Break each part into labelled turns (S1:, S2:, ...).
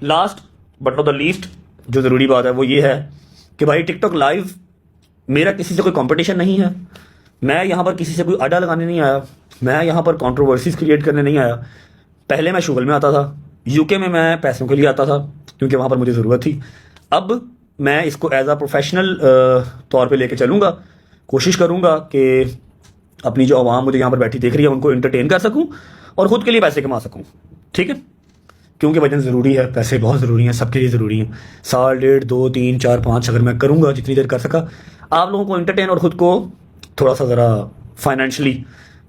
S1: Last but not the least جو ضروری بات ہے وہ یہ ہے کہ بھائی ٹک ٹاک لائیو میرا کسی سے کوئی کمپٹیشن نہیں ہے. میں یہاں پر کسی سے کوئی اڈا لگانے نہیں آیا. میں یہاں پر کانٹروورسیز کریٹ کرنے نہیں آیا. پہلے میں شغل میں آتا تھا, یو کے میں پیسوں کے لیے آتا تھا کیونکہ وہاں پر مجھے ضرورت تھی. اب میں اس کو ایز اے پروفیشنل طور پہ لے کے چلوں گا. کوشش کروں گا کہ اپنی جو عوام مجھے یہاں پر بیٹھی دیکھ رہی ہے ان کو انٹرٹین کر سکوں اور خود کے لیے پیسے کما سکوں. ٹھیک ہے, کیونکہ وجن ضروری ہے, پیسے بہت ضروری ہیں, سب کے لیے ضروری ہیں. سال ڈیڑھ 2 3 4 5 اگر میں کروں گا جتنی دیر کر سکا آپ لوگوں کو انٹرٹین اور خود کو تھوڑا سا ذرا فائنینشلی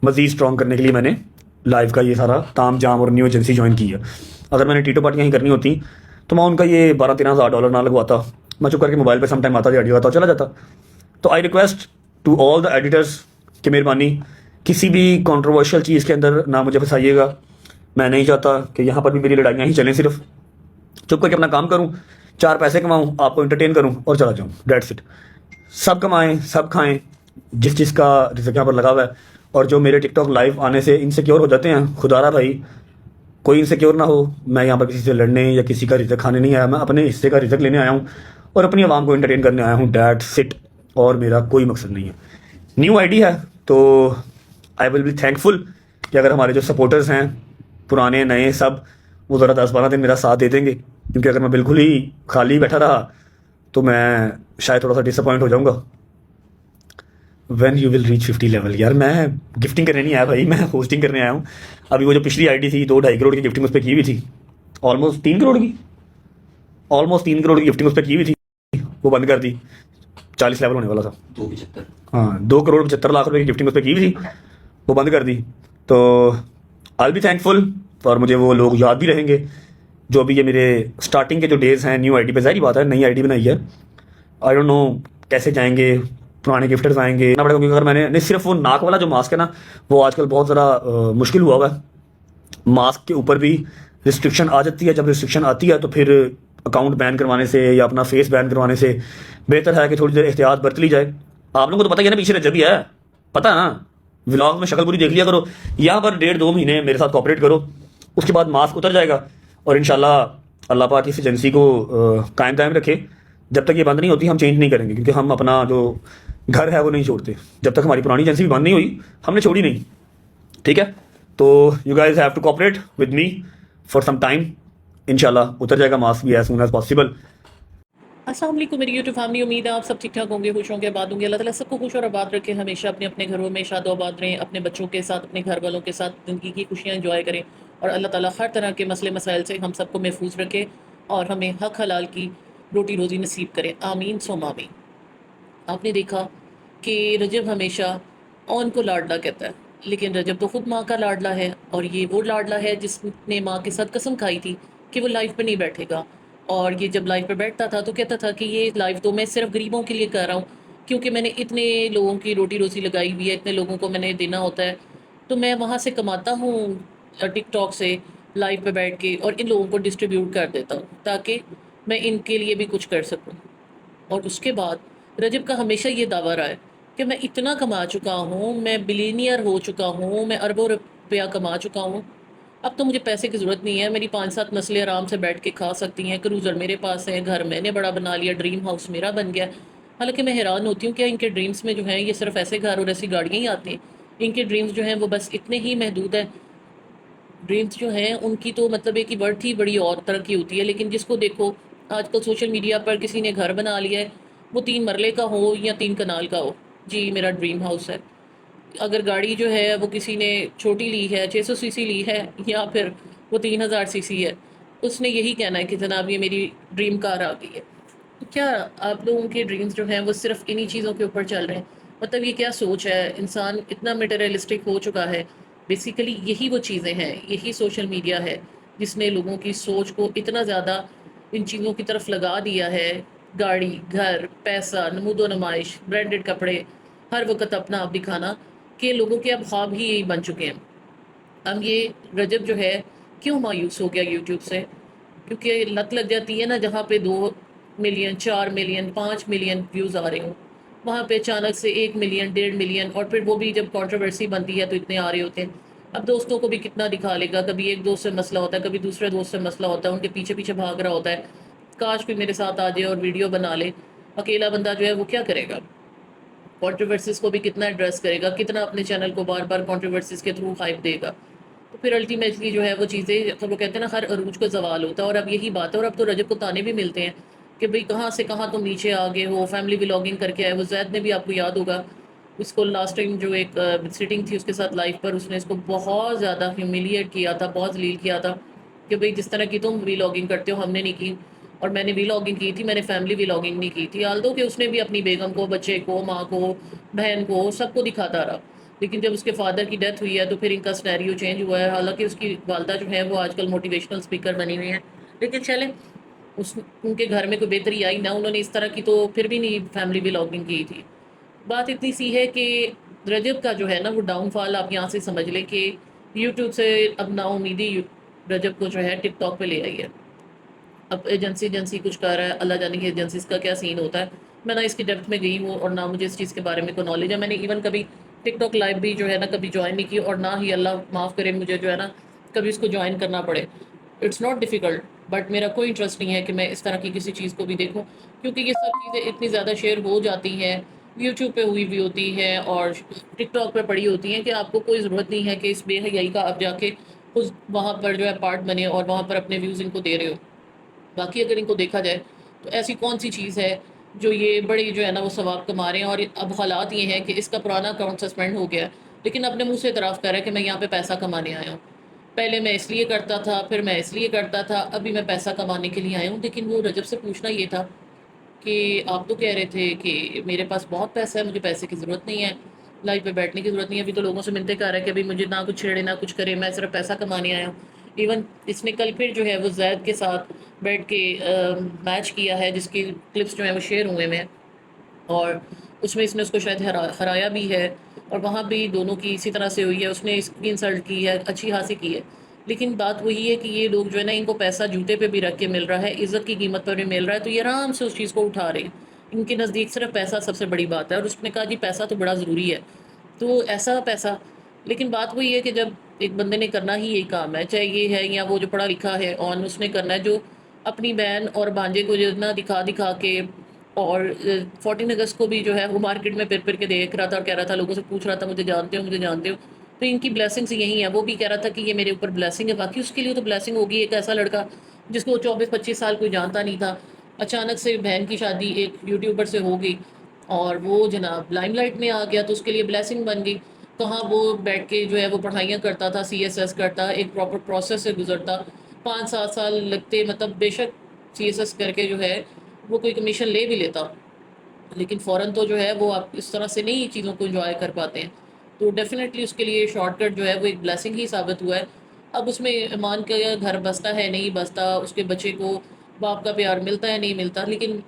S1: مزید اسٹرانگ کرنے کے لیے میں نے لائیو کا یہ سارا تام جام اور نیو ایجنسی جوائن کی ہے. اگر میں نے ٹیٹو پارٹیاں ہی کرنی ہوتی تو میں ان کا یہ 12-13 ہزار ڈالر نہ لگواتا, میں چپ کر کے موبائل پہ سم ٹائم آتا ریڈیو آتا چلا جاتا. تو I request to all the editors کہ مہربانی کسی بھی کنٹروورشل چیز کے اندر نہ مجھے پھنسائیے گا. میں نہیں چاہتا کہ یہاں پر بھی میری لڑائیاں ہی چلیں, صرف چپ کر کے اپنا کام کروں, 4 پیسے کماؤں, آپ کو انٹرٹین کروں اور چلا جاؤں. That's it. سب کمائیں, سب کھائیں, جس چیز کا رزق یہاں پر لگا ہوا ہے. اور جو میرے ٹک ٹاک لائیو آنے سے انسیکیور ہو جاتے ہیں, خدا را بھائی کوئی انسیکیور نہ ہو. میں یہاں پر کسی سے لڑنے یا کسی کا رزق کھانے نہیں آیا, میں اپنے حصے کا رزق لینے آیا ہوں اور اپنی عوام کو انٹرٹین کرنے آیا ہوں. That's it. اور میرا کوئی مقصد نہیں ہے. نیو آئی ڈی ہے تو آئی ول بی تھینک فل کہ اگر ہمارے جو سپورٹرز ہیں پرانے نئے سب وہ ذرا 10-12 دن میرا ساتھ دے دیں گے, کیونکہ اگر میں بالکل ہی خالی بیٹھا رہا تو میں شاید تھوڑا سا ڈس اپوائنٹ ہو جاؤں گا. When you will reach 50 level. یار میں گفٹنگ کرنے نہیں آیا بھائی, میں ہوسٹنگ کرنے آیا ہوں. ابھی وہ جو پچھلی آئی ڈی تھی 2-2.5 کروڑ کی گفٹنگ اس پہ کی ہوئی تھی, آلموسٹ 3 کروڑ کی گفٹنگ اس پہ کی ہوئی تھی, وہ بند کر دی. 40 لیول ہونے والا تھا,
S2: 275.
S1: ہاں 2.75 کروڑ کی گفٹنگ اس پہ کی ہوئی تھی, وہ بند کر دی. تو آئی بی تھینک فل, اور مجھے وہ لوگ یاد بھی رہیں گے جو بھی یہ میرے اسٹارٹنگ کے جو ڈیز ہیں نیو آئی ڈی پہ. ظاہری بات ہے نئی آئی ڈی بنائی ہے, آئی ڈونٹ نو کیسے جائیں گے, پرانے گفٹرز آئیں گے نہ پڑے گا. کیونکہ اگر میں نے نہیں, صرف وہ ناک والا جو ماسک ہے نا وہ آج کل بہت ذرا مشکل ہوا ہے. ماسک کے اوپر بھی ریسٹرکشن آ جاتی ہے. جب ریسٹرکشن آتی ہے تو پھر اکاؤنٹ بین کروانے سے یا اپنا فیس بین کروانے سے بہتر ہے کہ تھوڑی دیر احتیاط برت لی جائے. آپ لوگوں کو تو پتہ ہی ہے نا پیچھے رجب ہی ہے, پتہ ہے نا, ولاگ میں شکل پوری دیکھ لیا کرو. یہاں پر 1.5-2 مہینے میرے ساتھ کوآپریٹ کرو, اس کے بعد ماسک اتر جائے گا. اور انشاءاللہ اللہ پاک اس ایجنسی کو قائم رکھے. جب تک یہ بند نہیں ہوتی ہم چینج نہیں کریں گے, کیونکہ ہم اپنا جو گھر ہے وہ نہیں چھوڑتے. جب تک ہماری پرانی ایجنسی بھی بند نہیں ہوئی ہم نے چھوڑی نہیں. ٹھیک ہے, تو you guys have to cooperate with me for some time. انشاءاللہ اتر جائے گا ماسک بھی ایز سون ایز پاسبل.
S3: السلام علیکم میری یوٹیوب فیملی, امید ہے آپ سب ٹھیک ٹھاک ہوں گے, خوش ہوں گے, آباد ہوں گے. اللہ تعالیٰ سب کو خوش اور آباد رکھے, ہمیشہ اپنے اپنے گھروں میں شاد و آباد رہیں, اپنے بچوں کے ساتھ, اپنے گھر والوں کے ساتھ زندگی کی خوشیاں انجوائے کریں. اور اللہ تعالیٰ ہر طرح کے مسئلے مسائل سے ہم سب کو محفوظ رکھے اور ہمیں حق حلال کی روٹی روزی نصیب کرے. آمین ثم آمین. آپ نے دیکھا کہ رجب ہمیشہ اون کو لاڈلا کہتا ہے, لیکن رجب تو خود ماں کا لاڈلا ہے, اور یہ وہ لاڈلا ہے جس نے ماں کے ساتھ قسم کھائی تھی کہ وہ لائف پہ نہیں بیٹھے گا. اور یہ جب لائف پہ بیٹھتا تھا تو کہتا تھا کہ یہ لائف تو میں صرف غریبوں کے لیے کر رہا ہوں, کیونکہ میں نے اتنے لوگوں کی روٹی روزی لگائی ہوئی ہے, اتنے لوگوں کو میں نے دینا ہوتا ہے, تو میں وہاں سے کماتا ہوں ٹک ٹاک سے لائف پہ بیٹھ کے, اور ان لوگوں کو ڈسٹریبیوٹ کر دیتا ہوں تاکہ میں ان کے لیے بھی کچھ کر سکوں. اور اس کے بعد رجب کا ہمیشہ یہ دعویٰ رہا ہے کہ میں اتنا کما چکا ہوں, میں بلینئر ہو چکا ہوں, میں اربوں روپیہ کما چکا ہوں, اب تو مجھے پیسے کی ضرورت نہیں ہے, میری 5-7 نسلیں آرام سے بیٹھ کے کھا سکتی ہیں, کروزر میرے پاس ہے, گھر میں نے بڑا بنا لیا, ڈریم ہاؤس میرا بن گیا. حالانکہ میں حیران ہوتی ہوں کہ ان کے ڈریمز میں جو ہیں یہ صرف ایسے گھر اور ایسی گاڑیاں ہی آتی ہیں. ان کے ڈریمز جو ہیں وہ بس اتنے ہی محدود ہیں. ڈریمز جو ہیں ان کی تو مطلب ایک برتھ ہی بڑی اور طرح کی ہوتی ہے. لیکن جس کو دیکھو آج کل سوشل میڈیا پر کسی نے گھر بنا لیا ہے, وہ 3 مرلے کا ہو یا 3 کنال کا ہو, جی میرا ڈریم ہاؤس ہے. اگر گاڑی جو ہے وہ کسی نے چھوٹی لی ہے, 600 سی سی لی ہے, یا پھر وہ 3000 سی سی ہے, اس نے یہی کہنا ہے کہ جناب یہ میری ڈریم کار آ گئی ہے. کیا آپ لوگوں کے ڈریمز جو ہیں وہ صرف انہی چیزوں کے اوپر چل رہے ہیں؟ مطلب یہ کیا سوچ ہے؟ انسان اتنا میٹیریلسٹک ہو چکا ہے. بیسیکلی یہی وہ چیزیں ہیں, یہی سوشل میڈیا ہے جس نے لوگوں کی سوچ کو اتنا زیادہ ان چیزوں کی طرف لگا دیا ہے. گاڑی, گھر, پیسہ, نمود و نمائش, برانڈڈ کپڑے, ہر وقت اپنا آپ دکھانا, کہ لوگوں کے اب خواب ہی یہی بن چکے ہیں. اب یہ رجب جو ہے کیوں مایوس ہو گیا یوٹیوب سے؟ کیونکہ لت لگ جاتی ہے نا, جہاں پہ 2 ملین, 4 ملین, 5 ملین ویوز آ رہے ہوں, وہاں پہ اچانک سے 1 ملین, 1.5 ملین, اور پھر وہ بھی جب کنٹروورسی بنتی ہے تو اتنے آ رہے ہوتے ہیں. اب دوستوں کو بھی کتنا دکھا لے گا، کبھی ایک دوست سے مسئلہ ہوتا ہے، کبھی دوسرے دوست سے مسئلہ ہوتا ہے، ان کے پیچھے پیچھے بھاگ رہا ہوتا ہے، کاش کوئی میرے ساتھ آ جائے اور ویڈیو بنا لے۔ اکیلا بندہ جو ہے وہ کیا کرے گا؟ کنٹروورسیز کو بھی کتنا ایڈریس کرے گا، کتنا اپنے چینل کو بار بار کنٹروورسیز کے تھرو ہائپ دے گا؟ تو پھر الٹیمیٹلی جو ہے وہ چیزیں، وہ کہتے ہیں نا ہر عروج کا زوال ہوتا ہے، اور اب یہی بات ہے۔ اور اب تو رجب کو تانے بھی ملتے ہیں کہ بھئی کہاں سے کہاں تم نیچے آ گئے ہو، فیملی ولاگنگ کر کے آئے وہ زید نے بھی، آپ کو یاد ہوگا اس کو لاسٹ ٹائم جو ایک سیٹنگ تھی اس کے ساتھ لائف پر، اس نے اس کو بہت زیادہ ہیومیلیٹ کیا تھا، بہت ذلیل کیا تھا کہ بھئی جس طرح کی تم ولاگنگ کرتے ہو ہم نے نہیں کی، اور میں نے ولاگنگ کی تھی، میں نے فیملی ولاگنگ نہیں کی تھی، آلدو کہ اس نے بھی اپنی بیگم کو، بچے کو، ماں کو، بہن کو، سب کو دکھاتا رہا۔ لیکن جب اس کے فادر کی ڈیتھ ہوئی ہے تو پھر ان کا سینیریو چینج ہوا ہے، حالانکہ اس کی والدہ جو ہے وہ آج کل موٹیویشنل اسپیکر بنی ہوئی ہیں، لیکن چلیں ان کے گھر میں کوئی بہتری آئی نہ، انہوں نے اس طرح کی تو پھر بھی نہیں فیملی ولاگنگ کی تھی۔ بات اتنی سی ہے کہ رجب کا جو ہے نا وہ ڈاؤن فال آپ یہاں سے سمجھ لیں کہ یوٹیوب سے اب نا امیدی رجب کو جو ہے ٹک ٹاک پہ لے آئی ہے۔ اب ایجنسی کچھ کر رہا ہے، اللہ جانے کی ایجنسیز کا کیا سین ہوتا ہے، میں نہ اس کی ڈیپتھ میں گئی ہوں اور نہ مجھے اس چیز کے بارے میں کوئی نالج ہے۔ میں نے ایون کبھی ٹک ٹاک لائیو بھی جو ہے نا کبھی جوائن نہیں کی، اور نہ ہی اللہ معاف کرے مجھے جو ہے نا کبھی اس کو جوائن کرنا پڑے۔ اٹس ناٹ ڈیفیکلٹ، بٹ میرا کوئی انٹرسٹ نہیں ہے کہ میں اس طرح کی کسی چیز کو بھی دیکھوں، کیونکہ یہ سب چیزیں اتنی زیادہ شیئر ہو جاتی ہیں، یوٹیوب پہ ہوئی بھی ہوتی ہے اور ٹک ٹاک پہ پڑی ہوتی ہیں، کہ آپ کو کوئی ضرورت نہیں ہے کہ اس بے حیائی کا آپ جا کے وہاں پر جو ہے پارٹ بنے اور وہاں پر اپنے ویوز ان کو دے رہے ہو۔ باقی اگر ان کو دیکھا جائے تو ایسی کون سی چیز ہے جو یہ بڑی جو ہے نا وہ ثواب کما رہے ہیں، اور اب حالات یہ ہیں کہ اس کا پرانا اکاؤنٹ سسپینڈ ہو گیا ہے، لیکن اپنے منہ سے اعتراف کر رہا ہے کہ میں یہاں پہ پیسہ کمانے آیا ہوں، پہلے میں اس لیے کرتا تھا، پھر میں اس لیے کرتا تھا، ابھی میں پیسہ کمانے کے لیے آیا ہوں۔ لیکن وہ رجب سے پوچھنا یہ تھا کہ آپ تو کہہ رہے تھے کہ میرے پاس بہت پیسہ ہے، مجھے پیسے کی ضرورت نہیں ہے، لائف پہ بیٹھنے کی ضرورت نہیں ہے، ابھی تو لوگوں سے ملتے کر رہا ہے کہ ابھی مجھے نہ کچھ چھیڑے نہ کچھ کرے، میں صرف پیسہ کمانے آیا ہوں۔ ایون اس نے کل پھر جو ہے وہ زید کے ساتھ بیٹھ کے میچ کیا ہے، جس کی کلپس جو ہیں وہ شیئر ہوئے میں، اور اس میں اس نے اس کو شاید ہرایا بھی ہے، اور وہاں بھی دونوں کی اسی طرح سے ہوئی ہے، اس نے اس کی انسلٹ کی ہے، اچھی خاصی کی ہے۔ لیکن بات وہی ہے کہ یہ لوگ جو ہے نا ان کو پیسہ جوتے پہ بھی رکھ کے مل رہا ہے، عزت کی قیمت پر بھی مل رہا ہے، تو یہ آرام سے اس چیز کو اٹھا رہے ہیں۔ ان کے نزدیک صرف پیسہ سب سے بڑی بات ہے، اور اس نے کہا جی پیسہ تو بڑا ضروری ہے، تو ایسا پیسہ۔ لیکن بات وہی ہے کہ جب ایک بندے نے کرنا ہی یہی کام ہے، چاہے یہ ہے یا وہ جو پڑھا لکھا ہے، اور اس نے کرنا ہے جو اپنی بہن اور بھانجے کو جو نا دکھا دکھا کے، اور 14 اگست کو بھی جو ہے وہ مارکیٹ میں پھر کے دیکھ رہا تھا اور کہہ رہا تھا، لوگوں سے پوچھ رہا تھا مجھے جانتے ہو، مجھے جانتے ہو، تو ان کی بلیسنگز یہی ہیں۔ وہ بھی کہہ رہا تھا کہ یہ میرے اوپر بلیسنگ ہے، باقی اس کے لیے تو بلیسنگ ہوگی، ایک ایسا لڑکا جس کو 24-25 سال کوئی جانتا نہیں تھا، اچانک سے بہن کی شادی ایک یوٹیوبر سے ہو گئی، اور وہ جناب لائم لائٹ میں آ گیا، تو اس کے لیے بلیسنگ بن گئی۔ کہاں وہ بیٹھ کے جو ہے وہ پڑھائیاں کرتا تھا، CSS کرتا، ایک پراپر پروسیس سے گزرتا، 5-7 سال لگتے، مطلب بے شک CSS کر کے جو ہے وہ کوئی کمیشن لے بھی لیتا، لیکن فوراً تو جو ہے وہ آپ اس طرح سے نہیں چیزوں کو انجوائے کر پاتے ہیں۔ تو ڈیفینیٹلی اس کے لیے شارٹ کٹ جو ہے وہ ایک بلیسنگ ہی ثابت ہوا ہے۔ اب اس میں ایمان کا گھر بستا ہے نہیں بستا، اس کے بچے کو باپ کا پیار ملتا ہے نہیں ملتا، لیکن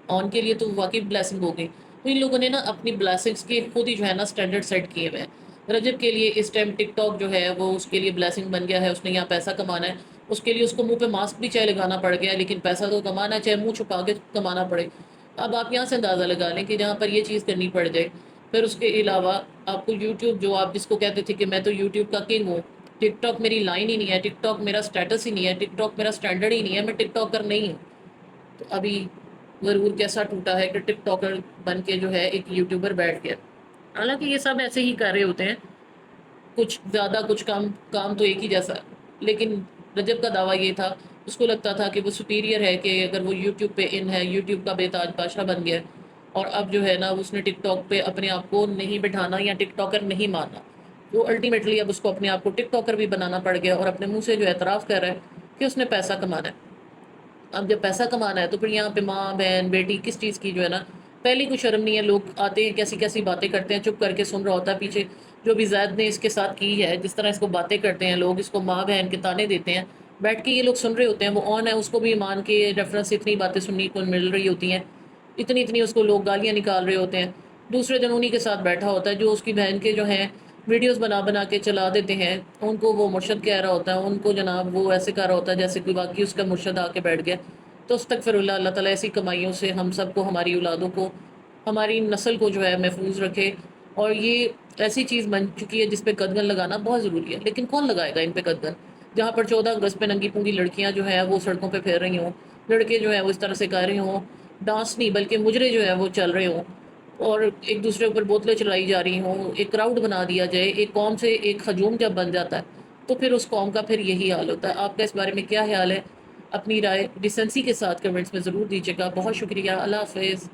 S3: آن کے لیے تو واقعی بلیسنگ ہو گئی۔ تو ان لوگوں نے نا اپنی بلیسنگس کے خود ہی جو ہے نا اسٹینڈرڈ سیٹ کیے ہوئے ہیں۔ رجب کے لیے اس ٹائم ٹک ٹاک جو ہے وہ اس کے لیے بلیسنگ بن گیا ہے، اس نے یہاں پیسہ کمانا ہے، اس کے لیے اس کو منہ پہ ماسک بھی چاہے لگانا پڑ گیا، لیکن پیسہ تو کمانا ہے، چاہے منہ چھپا کے کمانا پڑے۔ اب آپ یہاں سے اندازہ لگا لیں کہ جہاں پر یہ چیز کرنی پڑ جائے، پھر اس کے علاوہ آپ کو یوٹیوب، جو آپ جس کو کہتے تھے کہ میں تو یوٹیوب کا کنگ ہوں، ٹک ٹاک میری لائن ہی نہیں ہے، ٹک ٹاک میرا اسٹیٹس ہی نہیں ہے، ٹک ٹاک میرا اسٹینڈرڈ ہی نہیں ہے، میں ٹک ٹاکر نہیں ہوں، تو ابھی ضرور کیسا ٹوٹا ہے کہ ٹک ٹاکر بن کے جو ہے ایک یوٹیوبر بیٹھ گیا۔ حالانکہ یہ سب ایسے ہی کر رہے ہوتے ہیں، کچھ زیادہ کچھ کم، کام تو ایک ہی جیسا، لیکن رجب کا دعویٰ یہ تھا، اس کو لگتا تھا کہ وہ سپیریئر ہے، کہ اگر وہ یوٹیوب پہ ان ہے، یوٹیوب کا بے تاج بادشاہ بن گیا ہے، اور اب جو ہے نا اس نے ٹک ٹاک پہ اپنے آپ کو نہیں بٹھانا یا ٹک ٹاکر نہیں ماننا، تو الٹیمیٹلی اب اس کو اپنے آپ کو ٹک ٹاکر بھی بنانا پڑ گیا، اور اپنے منہ سے جو اعتراف کر رہا ہے کہ اس نے پیسہ کمانا ہے۔ اب جب پیسہ کمانا ہے تو پھر یہاں پہ ماں بہن بیٹی کس چیز کی جو ہے نا پہلی کوئی شرم نہیں ہے، لوگ آتے ہیں کیسی کیسی باتیں کرتے ہیں، چپ کر کے سن رہا ہوتا ہے پیچھے، جو بھی زید نے اس کے ساتھ کی ہے، جس طرح اس کو باتیں کرتے ہیں لوگ، اس کو ماں بہن کے تانے دیتے ہیں، بیٹھ کے یہ لوگ سن رہے ہوتے ہیں، وہ آن ہے، اس کو بھی مان کے ریفرنس سے اتنی باتیں سننے کو مل رہی ہوتی ہیں، اتنی اتنی اس کو لوگ گالیاں نکال رہے ہوتے ہیں، دوسرے دن انہی کے ساتھ بیٹھا ہوتا ہے جو اس کی بہن کے جو ہیں ویڈیوز بنا بنا کے چلا دیتے ہیں، ان کو وہ مرشد کہہ رہا ہوتا ہے، ان کو جناب وہ ایسے کہہ رہا ہوتا ہے جیسے کوئی واقعی اس کا مرشد آ کے بیٹھ گیا۔ تو استغفر اللہ، اللہ تعالیٰ ایسی کمائیوں سے ہم سب کو، ہماری اولادوں کو، ہماری نسل کو جو ہے محفوظ رکھے، اور یہ ایسی چیز بن چکی ہے جس پہ قدغن لگانا بہت ضروری ہے، لیکن کون لگائے گا ان پہ قدغن؟ جہاں پر 14 اگست پہ ننگی پونگی لڑکیاں جو ہیں وہ سڑکوں پہ پھیر رہی ہوں، لڑکے جو ہیں وہ اس طرح سے کر رہے ہوں، ڈانس نہیں بلکہ مجرے جو ہیں وہ چل رہے ہوں، اور ایک دوسرے اوپر بوتلیں چلائی جا رہی ہوں، ایک کراؤڈ بنا دیا جائے، ایک قوم سے ایک ہجوم جب بن جاتا ہے تو پھر اس قوم کا پھر یہی حال ہوتا ہے۔ آپ کا اس بارے میں کیا خیال ہے؟ اپنی رائے ڈیسنسی کے ساتھ کمنٹس میں ضرور دیجیے گا۔ بہت شکریہ، اللہ حافظ۔